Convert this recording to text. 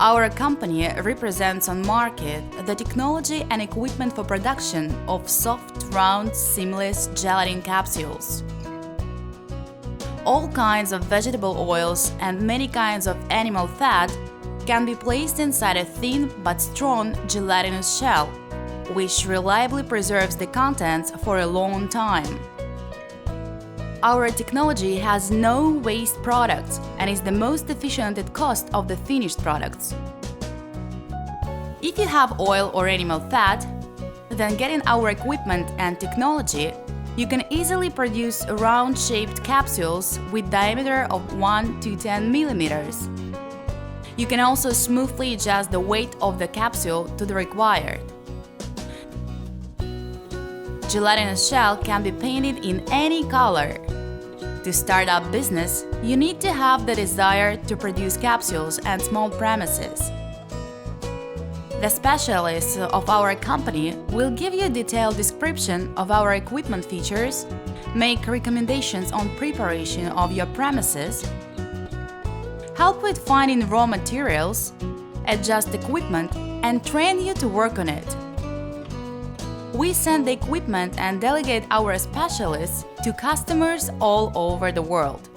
Our company represents on market the technology and equipment for production of soft, round, seamless gelatin capsules. All kinds of vegetable oils and many kinds of animal fat can be placed inside a thin but strong gelatinous shell, which reliably preserves the contents for a long time. Our technology has no waste products and is the most efficient at cost of the finished products. If you have oil or animal fat, then getting our equipment and technology, you can easily produce round-shaped capsules with diameter of 1 to 10 millimeters. You can also smoothly adjust the weight of the capsule to the required. Gelatinous shell can be painted in any color. To start up business, you need to have the desire to produce capsules and small premises. The specialists of our company will give you a detailed description of our equipment features, make recommendations on preparation of your premises, help with finding raw materials, adjust equipment, and train you to work on it. We send the equipment and delegate our specialists to customers all over the world.